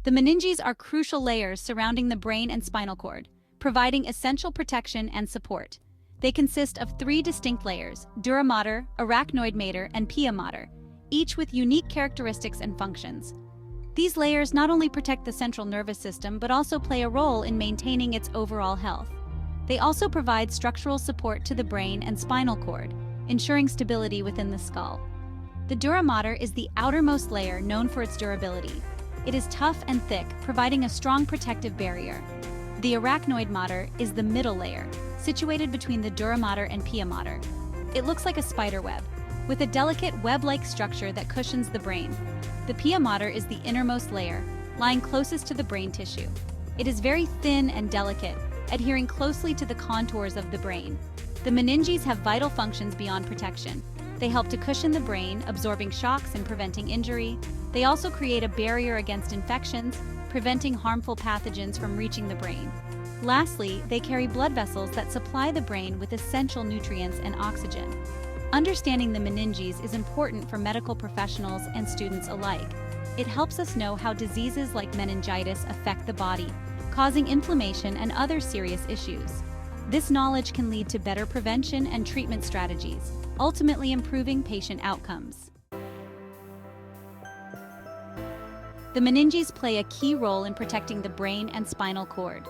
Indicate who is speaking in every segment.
Speaker 1: The meninges are crucial layers surrounding the brain and spinal cord, providing essential protection and support. They consist of three distinct layers: dura mater, arachnoid mater, and pia mater, each with unique characteristics and functions. These layers not only protect the central nervous system but also play a role in maintaining its overall health. They also provide structural support to the brain and spinal cord, ensuring stability within the skull. The dura mater is the outermost layer, known for its durability. It is tough and thick, providing a strong protective barrier. The arachnoid mater is the middle layer, situated between the dura mater and pia mater. It looks like a spider web, with a delicate web-like structure that cushions the brain. The pia mater is the innermost layer, lying closest to the brain tissue. It is very thin and delicate, adhering closely to the contours of the brain. The meninges have vital functions beyond protection. They help to cushion the brain, absorbing shocks and preventing injury. They also create a barrier against infections, preventing harmful pathogens from reaching the brain. Lastly, they carry blood vessels that supply the brain with essential nutrients and oxygen. Understanding the meninges is important for medical professionals and students alike. It helps us know how diseases like meningitis affect the body, causing inflammation and other serious issues. This knowledge can lead to better prevention and treatment strategies, ultimately improving patient outcomes. The meninges play a key role in protecting the brain and spinal cord.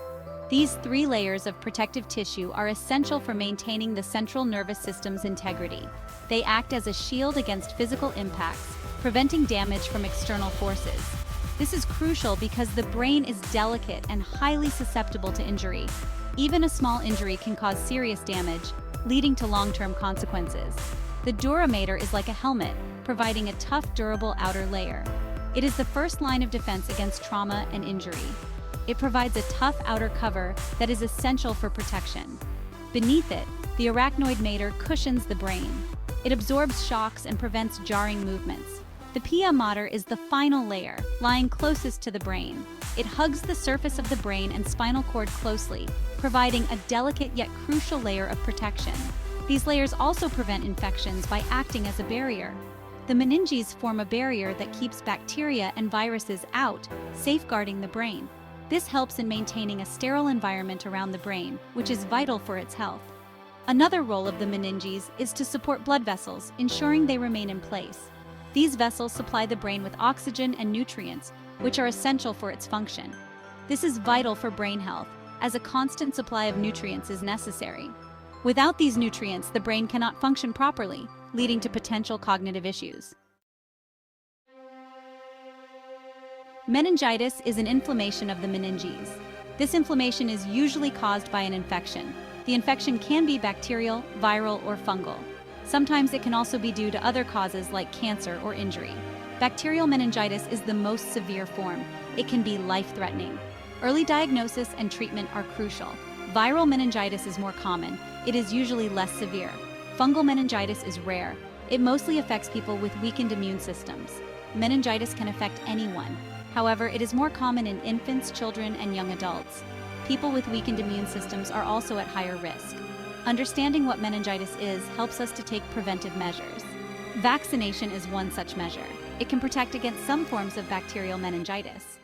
Speaker 1: These three layers of protective tissue are essential for maintaining the central nervous system's integrity. They act as a shield against physical impacts, preventing damage from external forces. This is crucial because the brain is delicate and highly susceptible to injury. Even a small injury can cause serious damage, leading to long-term consequences. The dura mater is like a helmet, providing a tough, durable outer layer. It is the first line of defense against trauma and injury. It provides a tough outer cover that is essential for protection. Beneath it, the arachnoid mater cushions the brain. It absorbs shocks and prevents jarring movements. The pia mater is the final layer, lying closest to the brain. It hugs the surface of the brain and spinal cord closely, providing a delicate yet crucial layer of protection. These layers also prevent infections by acting as a barrier. The meninges form a barrier that keeps bacteria and viruses out, safeguarding the brain. This helps in maintaining a sterile environment around the brain, which is vital for its health. Another role of the meninges is to support blood vessels, ensuring they remain in place. These vessels supply the brain with oxygen and nutrients, which are essential for its function. This is vital for brain health, as a constant supply of nutrients is necessary. Without these nutrients, the brain cannot function properly, leading to potential cognitive issues. Meningitis is an inflammation of the meninges. This inflammation is usually caused by an infection. The infection can be bacterial, viral, or fungal. Sometimes it can also be due to other causes like cancer or injury. Bacterial meningitis is the most severe form. It can be life-threatening. Early diagnosis and treatment are crucial. Viral meningitis is more common. It is usually less severe. Fungal meningitis is rare. It mostly affects people with weakened immune systems. Meningitis can affect anyone. However, it is more common in infants, children, and young adults. People with weakened immune systems are also at higher risk. Understanding what meningitis is helps us to take preventive measures. Vaccination is one such measure. It can protect against some forms of bacterial meningitis.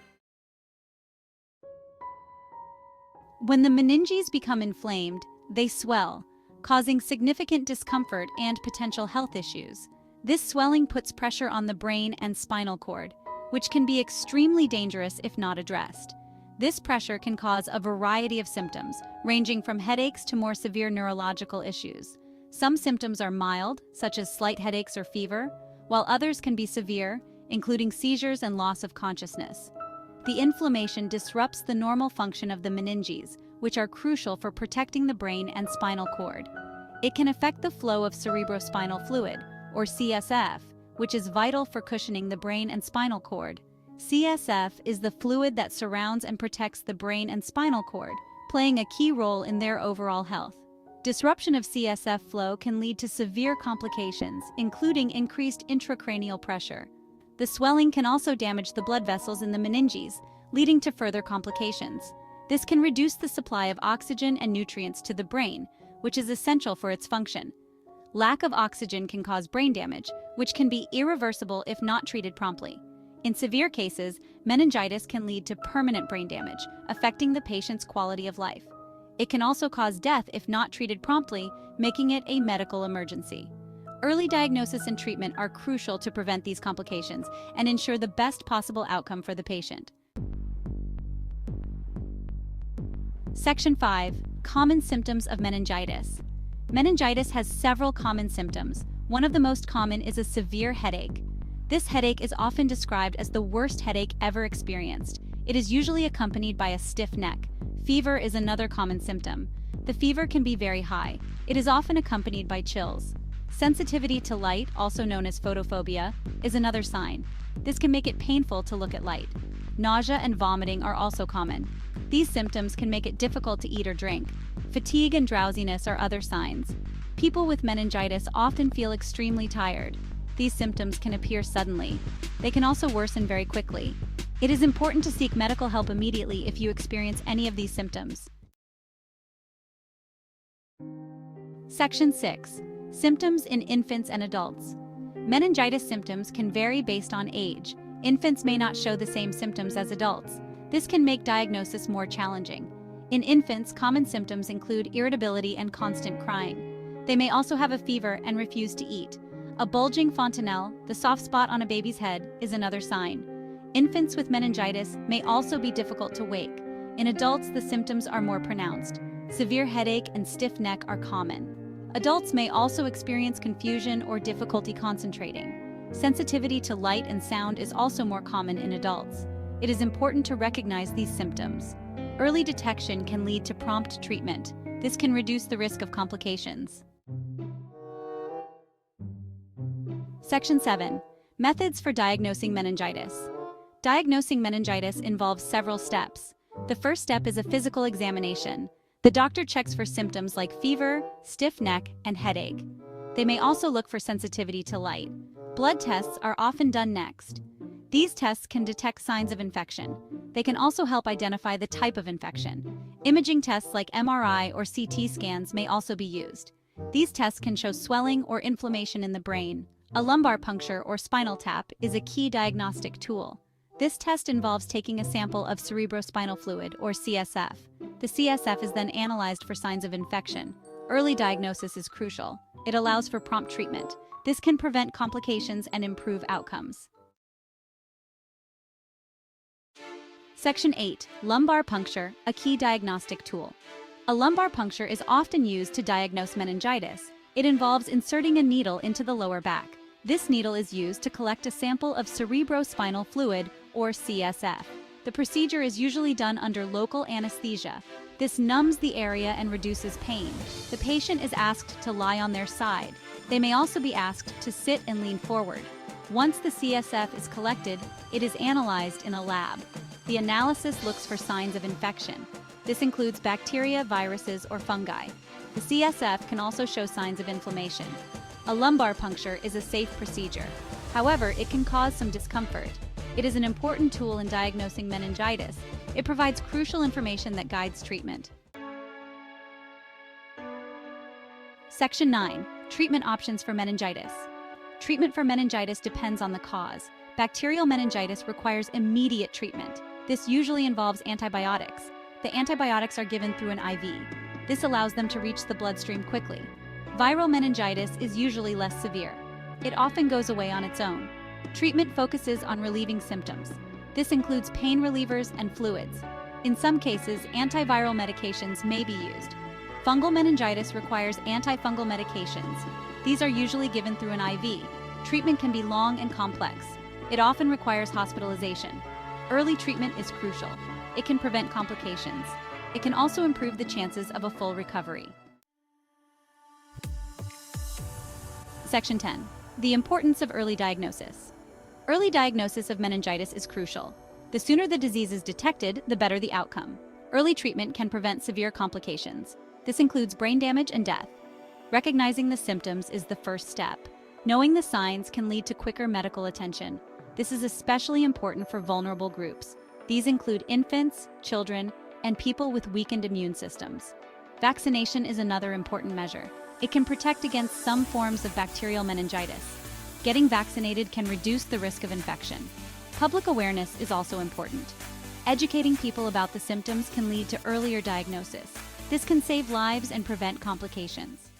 Speaker 1: When the meninges become inflamed, they swell, causing significant discomfort and potential health issues. This swelling puts pressure on the brain and spinal cord, which can be extremely dangerous if not addressed. This pressure can cause a variety of symptoms, ranging from headaches to more severe neurological issues. Some symptoms are mild, such as slight headaches or fever, while others can be severe, including seizures and loss of consciousness. The inflammation disrupts the normal function of the meninges, which are crucial for protecting the brain and spinal cord. It can affect the flow of cerebrospinal fluid, or CSF, which is vital for cushioning the brain and spinal cord. CSF is the fluid that surrounds and protects the brain and spinal cord, playing a key role in their overall health. Disruption of CSF flow can lead to severe complications, including increased intracranial pressure. The swelling can also damage the blood vessels in the meninges, leading to further complications. This can reduce the supply of oxygen and nutrients to the brain, which is essential for its function. Lack of oxygen can cause brain damage, which can be irreversible if not treated promptly. In severe cases, meningitis can lead to permanent brain damage, affecting the patient's quality of life. It can also cause death if not treated promptly, making it a medical emergency. Early diagnosis and treatment are crucial to prevent these complications and ensure the best possible outcome for the patient. Section 5. Common symptoms of meningitis. Meningitis has several common symptoms. One of the most common is a severe headache. This headache is often described as the worst headache ever experienced. It is usually accompanied by a stiff neck. Fever is another common symptom. The fever can be very high. It is often accompanied by chills. Sensitivity to light, also known as photophobia, is another sign. This can make it painful to look at light. Nausea and vomiting are also common. These symptoms can make it difficult to eat or drink. Fatigue and drowsiness are other signs. People with meningitis often feel extremely tired. These symptoms can appear suddenly. They can also worsen very quickly. It is important to seek medical help immediately if you experience any of these symptoms. Section 6. Symptoms in infants and adults. Meningitis symptoms can vary based on age. Infants may not show the same symptoms as adults. This can make diagnosis more challenging. In infants, common symptoms include irritability and constant crying. They may also have a fever and refuse to eat. A bulging fontanelle, the soft spot on a baby's head, is another sign. Infants with meningitis may also be difficult to wake. In adults, the symptoms are more pronounced. Severe headache and stiff neck are common. Adults may also experience confusion or difficulty concentrating. Sensitivity to light and sound is also more common in adults. It is important to recognize these symptoms. Early detection can lead to prompt treatment. This can reduce the risk of complications. Section 7. Methods for diagnosing meningitis. Diagnosing meningitis involves several steps. The first step is a physical examination. The doctor checks for symptoms like fever, stiff neck, and headache. They may also look for sensitivity to light. Blood tests are often done next. These tests can detect signs of infection. They can also help identify the type of infection. Imaging tests like MRI or CT scans may also be used. These tests can show swelling or inflammation in the brain. A lumbar puncture or spinal tap is a key diagnostic tool. This test involves taking a sample of cerebrospinal fluid, or CSF. The CSF is then analyzed for signs of infection. Early diagnosis is crucial. It allows for prompt treatment. This can prevent complications and improve outcomes. Section 8. Lumbar puncture, a key diagnostic tool. A lumbar puncture is often used to diagnose meningitis. It involves inserting a needle into the lower back. This needle is used to collect a sample of cerebrospinal fluid, or CSF. The procedure is usually done under local anesthesia. This numbs the area and reduces pain. The patient is asked to lie on their side. They may also be asked to sit and lean forward. Once the CSF is collected, it is analyzed in a lab. The analysis looks for signs of infection. This includes bacteria, viruses, or fungi. The CSF can also show signs of inflammation. A lumbar puncture is a safe procedure. However, it can cause some discomfort. It is an important tool in diagnosing meningitis. It provides crucial information that guides treatment. Section 9. Treatment options for meningitis. Treatment for meningitis depends on the cause. Bacterial meningitis requires immediate treatment. This usually involves antibiotics. The antibiotics are given through an IV. This allows them to reach the bloodstream quickly. Viral meningitis is usually less severe. It often goes away on its own. Treatment focuses on relieving symptoms. This includes pain relievers and fluids. In some cases, antiviral medications may be used. Fungal meningitis requires antifungal medications. These are usually given through an IV. Treatment can be long and complex. It often requires hospitalization. Early treatment is crucial. It can prevent complications. It can also improve the chances of a full recovery. Section 10. The importance of early diagnosis. Early diagnosis of meningitis is crucial. The sooner the disease is detected, the better the outcome. Early treatment can prevent severe complications. This includes brain damage and death. Recognizing the symptoms is the first step. Knowing the signs can lead to quicker medical attention. This is especially important for vulnerable groups. These include infants, children, and people with weakened immune systems. Vaccination is another important measure. It can protect against some forms of bacterial meningitis. Getting vaccinated can reduce the risk of infection. Public awareness is also important. Educating people about the symptoms can lead to earlier diagnosis. This can save lives and prevent complications.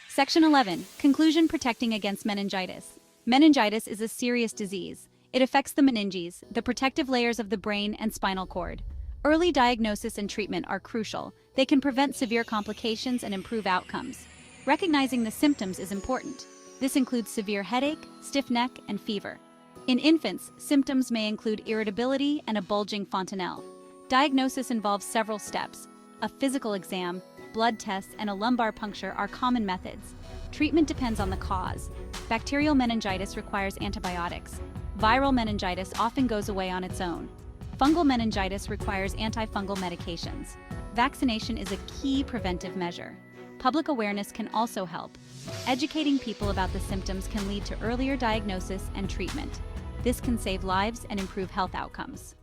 Speaker 1: Section 11. Conclusion: protecting against meningitis. Meningitis is a serious disease. It affects the meninges, the protective layers of the brain and spinal cord. Early diagnosis and treatment are crucial. They can prevent severe complications and improve outcomes. Recognizing the symptoms is important. This includes severe headache, stiff neck, and fever. In infants, symptoms may include irritability and a bulging fontanelle. Diagnosis involves several steps. A physical exam, blood tests, and a lumbar puncture are common methods. Treatment depends on the cause. Bacterial meningitis requires antibiotics. Viral meningitis often goes away on its own. Fungal meningitis requires antifungal medications. Vaccination is a key preventive measure. Public awareness can also help. Educating people about the symptoms can lead to earlier diagnosis and treatment. This can save lives and improve health outcomes.